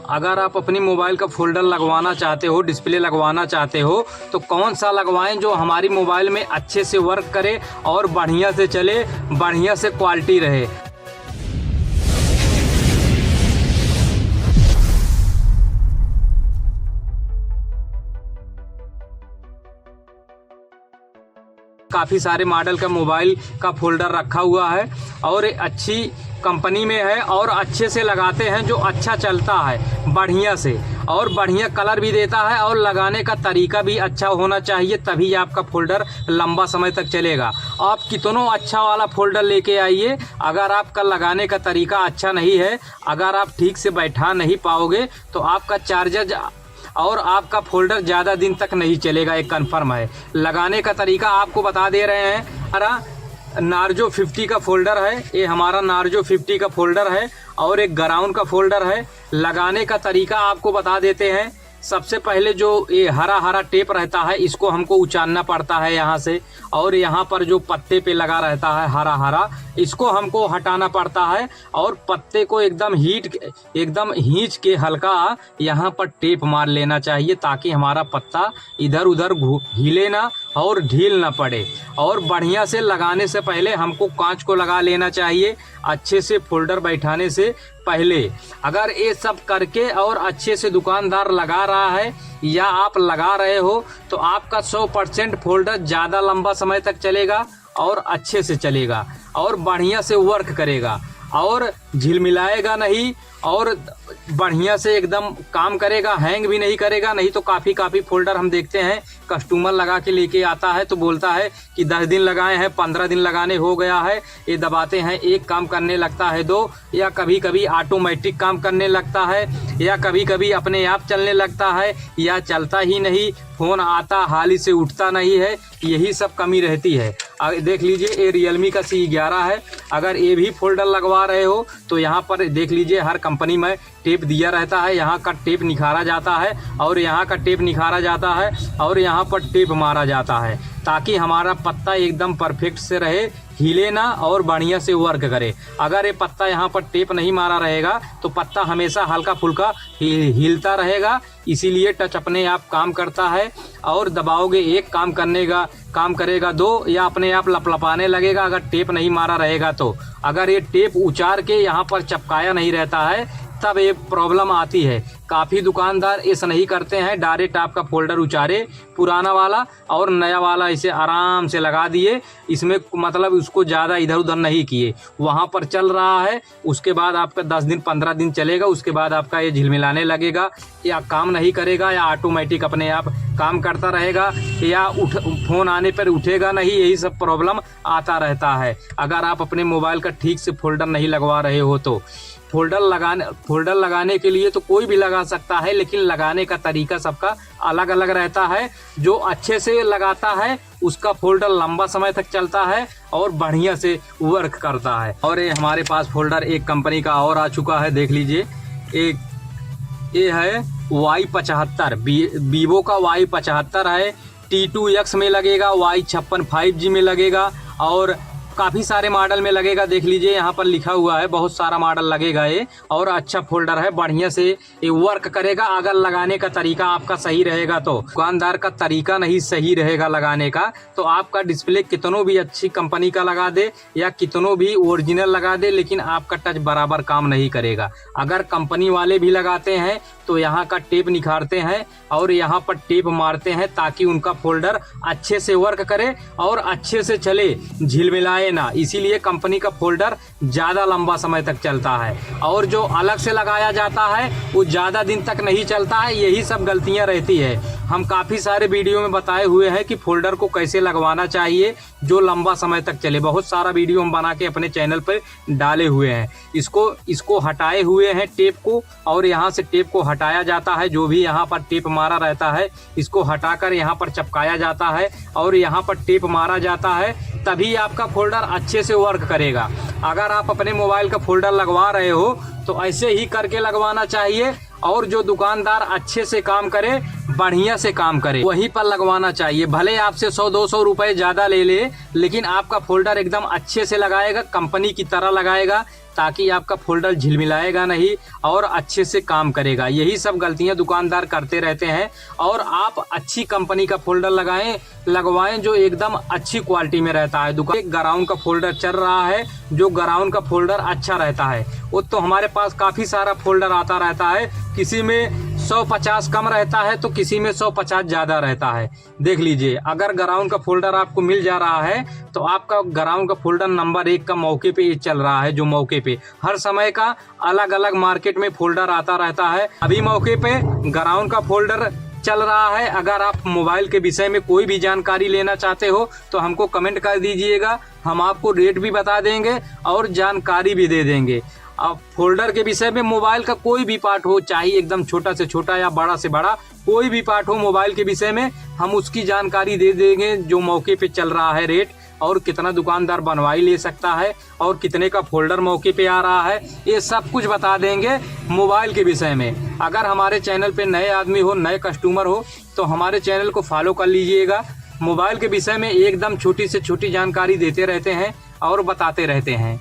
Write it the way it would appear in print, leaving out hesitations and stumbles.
अगर आप अपनी मोबाइल का फोल्डर लगवाना चाहते हो, डिस्प्ले लगवाना चाहते हो, तो कौन सा लगवाएं जो हमारी मोबाइल में अच्छे से वर्क करे और बढ़िया से चले, बढ़िया से क्वालिटी रहे। काफ़ी सारे मॉडल का मोबाइल का फोल्डर रखा हुआ है और अच्छी कंपनी में है और अच्छे से लगाते हैं, जो अच्छा चलता है बढ़िया से और बढ़िया कलर भी देता है और लगाने का तरीका भी अच्छा होना चाहिए, तभी आपका फोल्डर लंबा समय तक चलेगा। आप कितनों अच्छा वाला फोल्डर लेके आइए, अगर आपका लगाने का तरीका अच्छा नहीं है, अगर आप ठीक से बैठा नहीं पाओगे तो आपका चार्जर और आपका फोल्डर ज़्यादा दिन तक नहीं चलेगा, एक कन्फर्म है। लगाने का तरीका आपको बता दे रहे हैं। हमारा नार्जो 50 का फोल्डर है, ये हमारा नार्जो 50 का फोल्डर है और एक ग्राउंड का फोल्डर है। लगाने का तरीका आपको बता देते हैं। सबसे पहले जो ये हरा हरा टेप रहता है, इसको हमको उचारना पड़ता है यहाँ से, और यहाँ पर जो पत्ते पे लगा रहता है हरा हरा, इसको हमको हटाना पड़ता है और पत्ते को एकदम खींच के हल्का यहाँ पर टेप मार लेना चाहिए, ताकि हमारा पत्ता इधर उधर हिले ना और ढील ना पड़े। और बढ़िया से लगाने से पहले हमको कांच को लगा लेना चाहिए अच्छे से, फोल्डर बैठाने से पहले। अगर ये सब करके और अच्छे से दुकानदार लगा रहा है या आप लगा रहे हो, तो आपका 100% फोल्डर ज़्यादा लंबा समय तक चलेगा और अच्छे से चलेगा और बढ़िया से वर्क करेगा और झिलमिलाएगा नहीं और बढ़िया से एकदम काम करेगा, हैंग भी नहीं करेगा। नहीं तो काफ़ी फोल्डर हम देखते हैं कस्टमर लगा के लेके आता है तो बोलता है कि 10 दिन लगाए हैं, 15 दिन लगाने हो गया है, ये दबाते हैं एक काम करने लगता है 2, या कभी कभी ऑटोमेटिक काम करने लगता है, या कभी कभी अपने आप चलने लगता है, या चलता ही नहीं, फ़ोन आता हाली से उठता नहीं है। यही सब कमी रहती है। देख लीजिए ये रियलमी का C11 है। अगर ये भी फोल्डर लगवा रहे हो तो यहाँ पर देख लीजिए हर कंपनी में टेप दिया रहता है, यहाँ का टेप निखारा जाता है और यहाँ का टेप निखारा जाता है और यहाँ पर टेप मारा जाता है, ताकि हमारा पत्ता एकदम परफेक्ट से रहे, हिले ना और बढ़िया से वर्क करे। अगर ये पत्ता यहाँ पर टेप नहीं मारा रहेगा तो पत्ता हमेशा हल्का फुल्का हिलता रहेगा, इसीलिए टच अपने आप काम करता है और दबाओगे एक काम करेगा 2, या अपने आप लपलपाने लगेगा अगर टेप नहीं मारा रहेगा तो। अगर ये टेप उचार के यहाँ पर चपकाया नहीं रहता है तब ये प्रॉब्लम आती है। काफ़ी दुकानदार ऐसा नहीं करते हैं, डायरेक्ट आपका फोल्डर उचारे पुराना वाला और नया वाला इसे आराम से लगा दिए, इसमें मतलब उसको ज़्यादा इधर उधर नहीं किए, वहाँ पर चल रहा है। उसके बाद आपका 10 दिन 15 दिन चलेगा, उसके बाद आपका ये झिलमिलाने लगेगा या काम नहीं करेगा, या ऑटोमेटिक अपने आप काम करता रहेगा, या फ़ोन आने पर उठेगा नहीं। यही सब प्रॉब्लम आता रहता है अगर आप अपने मोबाइल का ठीक से फोल्डर नहीं लगवा रहे हो तो। फोल्डर लगाने के लिए तो कोई भी लगा सकता है, लेकिन लगाने का तरीका सबका अलग अलग रहता है। जो अच्छे से लगाता है उसका फोल्डर लंबा समय तक चलता है और बढ़िया से वर्क करता है। और ये हमारे पास फोल्डर एक कंपनी का और आ चुका है, देख लीजिए। ये है Y75, वीवो का Y75 है, T2X में लगेगा, Y56 5G में लगेगा और काफ़ी सारे मॉडल में लगेगा। देख लीजिए यहाँ पर लिखा हुआ है, बहुत सारा मॉडल लगेगा ये, और अच्छा फोल्डर है, बढ़िया से ये वर्क करेगा अगर लगाने का तरीका आपका सही रहेगा तो। दुकानदार का तरीका नहीं सही रहेगा लगाने का तो आपका डिस्प्ले कितनों भी अच्छी कंपनी का लगा दे या कितनों भी ओरिजिनल लगा दे, लेकिन आपका टच बराबर काम नहीं करेगा। अगर कंपनी वाले भी लगाते हैं तो यहाँ का टेप निखारते हैं और यहाँ पर टेप मारते हैं, ताकि उनका फोल्डर अच्छे से वर्क करे और अच्छे से चले, झिलमिलाए ना। इसीलिए कंपनी का फोल्डर ज़्यादा लंबा समय तक चलता है, और जो अलग से लगाया जाता है वो ज़्यादा दिन तक नहीं चलता है। यही सब गलतियाँ रहती है। हम काफ़ी सारे वीडियो में बताए हुए हैं कि फोल्डर को कैसे लगवाना चाहिए जो लंबा समय तक चले। बहुत सारा वीडियो हम बना के अपने चैनल पर डाले हुए हैं। इसको हटाए हुए हैं टेप को, और यहाँ से टेप को हटाया जाता है। जो भी यहाँ पर टेप मारा रहता है इसको हटाकर यहाँ पर चपकाया जाता है और यहाँ पर टेप मारा जाता है, तभी आपका फोल्डर अच्छे से वर्क करेगा। अगर आप अपने मोबाइल का फोल्डर लगवा रहे हो तो ऐसे ही करके लगवाना चाहिए। और जो दुकानदार अच्छे से काम करे, बढ़िया से काम करे, वहीं पर लगवाना चाहिए। भले आपसे 100-200 रुपए ज़्यादा ले ले, लेकिन आपका फोल्डर एकदम अच्छे से लगाएगा, कंपनी की तरह लगाएगा, ताकि आपका फोल्डर झिलमिलाएगा नहीं और अच्छे से काम करेगा। यही सब गलतियां दुकानदार करते रहते हैं। और आप अच्छी कंपनी का फोल्डर लगवाएं जो एकदम अच्छी क्वालिटी में रहता है। दुकान एक ग्राउंड का फोल्डर चल रहा है, जो ग्राउंड का फोल्डर अच्छा रहता है। वो तो हमारे पास काफ़ी सारा फोल्डर आता रहता है, किसी में 150 कम रहता है तो किसी में 150 ज़्यादा रहता है। देख लीजिए, अगर ग्राउंड का फोल्डर आपको मिल जा रहा है तो आपका ग्राउंड का फोल्डर नंबर 1 का मौके पे चल रहा है। जो मौके पे हर समय का अलग अलग मार्केट में फोल्डर आता रहता है, अभी मौके पे ग्राउंड का फोल्डर चल रहा है। अगर आप मोबाइल के विषय में कोई भी जानकारी लेना चाहते हो तो हमको कमेंट कर दीजिएगा, हम आपको रेट भी बता देंगे और जानकारी भी दे देंगे। अब फोल्डर के विषय में मोबाइल का कोई भी पार्ट हो, चाहे एकदम छोटा से छोटा या बड़ा से बड़ा कोई भी पार्ट हो मोबाइल के विषय में, हम उसकी जानकारी दे देंगे। जो मौके पे चल रहा है रेट, और कितना दुकानदार बनवाई ले सकता है, और कितने का फोल्डर मौके पे आ रहा है, ये सब कुछ बता देंगे मोबाइल के विषय में। अगर हमारे चैनल पे नए आदमी हो, नए कस्टमर हो, तो हमारे चैनल को फॉलो कर लीजिएगा। मोबाइल के विषय में एकदम छोटी से छोटी जानकारी देते रहते हैं और बताते रहते हैं।